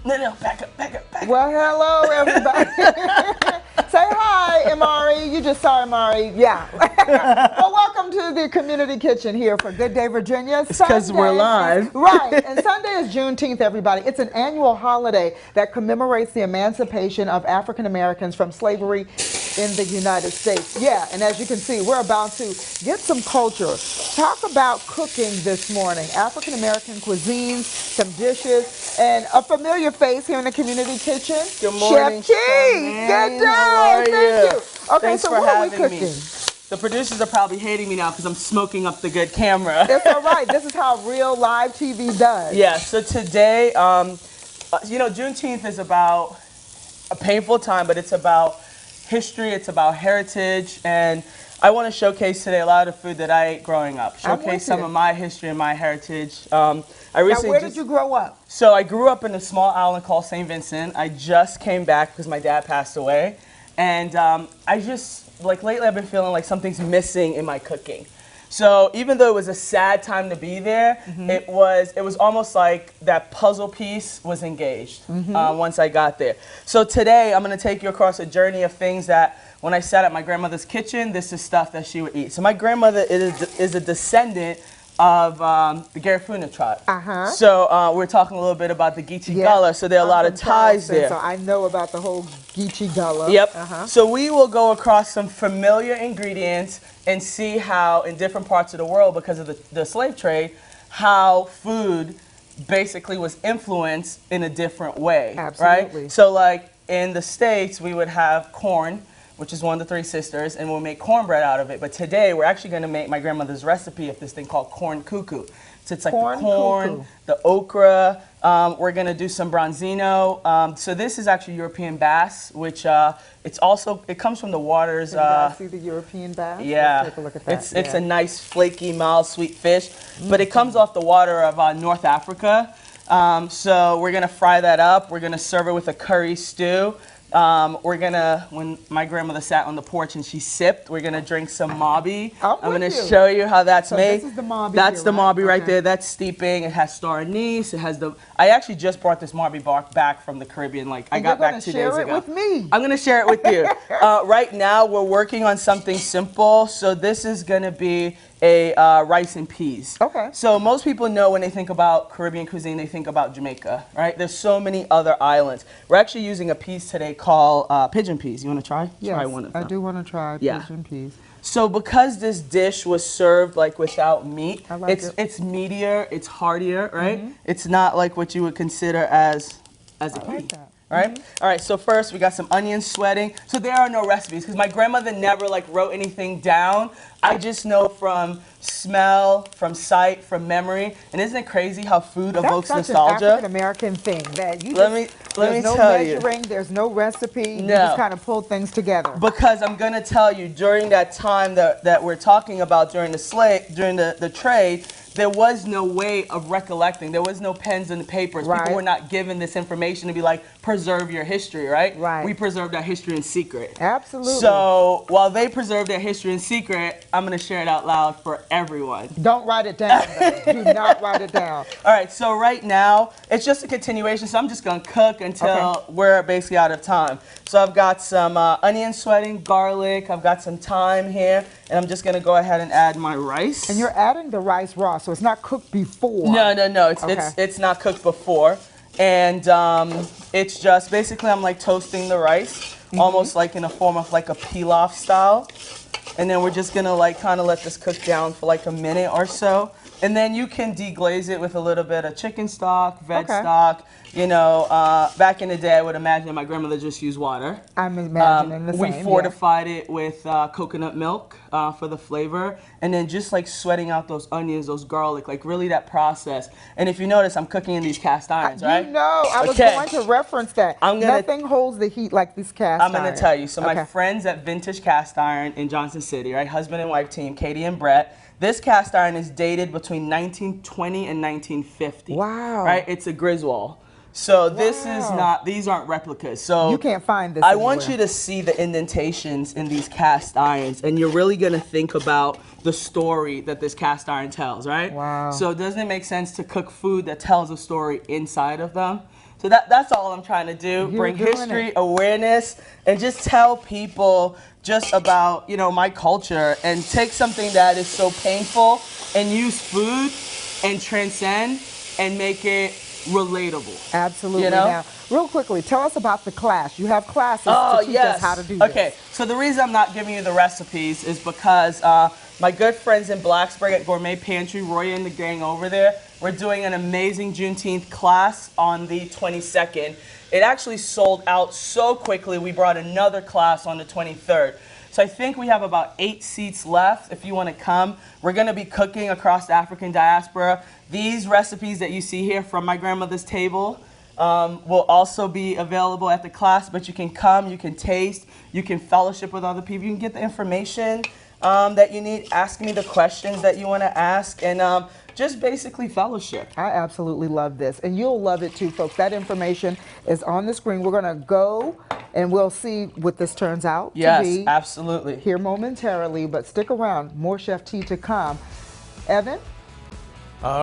No, back up. Well, hello, everybody. Say hi, Amari. You just saw Amari. Yeah. Well, welcome to the Community Kitchen here for Good Day, Virginia. It's because we're live. Right. And Sunday is Juneteenth, everybody. It's an annual holiday that commemorates the emancipation of African Americans from slavery in the United States. Yeah, and as you can see, we're about to get some culture. Talk about cooking this morning. African American cuisines, some dishes, and a familiar face here in the Community Kitchen. Good morning, Chef T. Charmaine. Good day. How are Thank you. Okay, Thanks so for what are we having cooking? me. The producers are probably hating me now because I'm smoking up the good camera. That's all right. This is how real live TV does. Yeah, so today, you know, Juneteenth is about a painful time, but it's about history, it's about heritage, and I want to showcase today a lot of the food that I ate growing up. Showcase some of my history and my heritage. I recently Now, where did you grow up? So I grew up in a small island called St. Vincent. I just came back because my dad passed away. And I just, like lately I've been feeling like something's missing in my cooking. So even though it was a sad time to be there, it was almost like that puzzle piece was engaged once I got there. So today I'm going to take you across a journey of things that when I sat at my grandmother's kitchen, this is stuff that she would eat. So my grandmother is a descendant of the Garifuna tribe. So we're talking a little bit about the Geechee Gullah, so there are a lot of ties there. So I know about the whole Geechee Gullah. Yep. So we will go across some familiar ingredients and see how in different parts of the world, because of the slave trade, how food basically was influenced in a different way. Absolutely. Right? So like in the States, we would have corn, which is one of the three sisters, and we'll make cornbread out of it. But today, we're actually going to make my grandmother's recipe of this thing called corn cuckoo. So it's like the corn, the okra. We're going to do some bronzino. So this is actually European bass, which it comes from the waters. Can you guys see the European bass? Yeah. Let's take a look at that. It's a nice, flaky, mild, sweet fish. But it comes off the water of North Africa. So we're going to fry that up. We're going to serve it with a curry stew. When my grandmother sat on the porch and she sipped, we're gonna drink some mabi. I'm gonna show you how that's made. This is the mabi. That's the mabi right there. That's steeping. It has star anise. It has I actually just brought this mabi bark back from the Caribbean. Like I got back 2 days ago. Share it with me. I'm gonna share it with you. Right now we're working on something simple. So this is gonna be a rice and peas. Okay. So most people know when they think about Caribbean cuisine, they think about Jamaica, right? There's so many other islands. We're actually using a piece today called pigeon peas. You want to try? Yes, try one of them. I do want to try pigeon peas. So because this dish was served like without meat, it's meatier, it's heartier, right? It's not like what you would consider as a pea. I like that. Right? All right, so first we got some onions sweating. So there are no recipes because my grandmother never like wrote anything down. I just know from smell, from sight, from memory. And isn't it crazy how food evokes nostalgia? That's an African-American thing that you let me tell you. There's no measuring, there's no recipe. You just kind of pull things together. Because I'm going to tell you, during that time that we're talking about, during the trade, there was no way of recollecting. There was no pens and papers. Right. People were not given this information to be like, preserve your history, right? Right. We preserved our history in secret. Absolutely. So while they preserved their history in secret, I'm going to share it out loud for everyone. Don't write it down, though. Do not write it down. All right, so right now, it's just a continuation. So I'm just going to cook until we're basically out of time. So I've got some onion sweating, garlic. I've got some thyme here. And I'm just going to go ahead and add my rice. And you're adding the rice raw, so it's not cooked before. No. It's not cooked before. And it's just, basically I'm like toasting the rice, almost like in a form of like a pilaf style. And then we're just going to like kind of let this cook down for like a minute or so. And then you can deglaze it with a little bit of chicken stock, veg stock. You know, back in the day, I would imagine my grandmother just used water. I'm imagining the same. We fortified it with coconut milk for the flavor. And then just like sweating out those onions, those garlic, like really that process. And if you notice, I'm cooking in these cast irons, right? You know, I was going to reference that. Nothing holds the heat like these cast irons. I'm going to tell you. So my friends at Vintage Cast Iron in Johnson City, right? Husband and wife team, Katie and Brett. This cast iron is dated between 1920 and 1950. Wow. Right? It's a Griswold. So this is Wow. not, these aren't replicas. So You can't find this I want anywhere. you to see the indentations in these cast irons, and you're really gonna think about the story that this cast iron tells, right? Wow. So doesn't it make sense to cook food that tells a story inside of them? So that's all I'm trying to do. You're Bring doing history, it. awareness, and just tell people just about, you know, my culture, and take something that is so painful and use food and transcend and make it relatable. Absolutely. You know? Now, real quickly, tell us about the class. You have classes Oh, to teach yes. us how to do Okay, this. so the reason I'm not giving you the recipes is because my good friends in Blacksburg at Gourmet Pantry, Roy and the gang over there, we're doing an amazing Juneteenth class on the 22nd. It actually sold out so quickly, we brought another class on the 23rd. So I think we have about 8 seats left if you want to come. We're going to be cooking across the African diaspora. These recipes that you see here from my grandmother's table will also be available at the class, but you can come, you can taste, you can fellowship with other people, you can get the information that you need, ask me the questions that you want to ask, and just basically fellowship. I absolutely love this, and you'll love it too, folks. That information is on the screen. We're going to go and we'll see what this turns out to Yes, be absolutely. here momentarily, but stick around. More Chef T to come. Evan?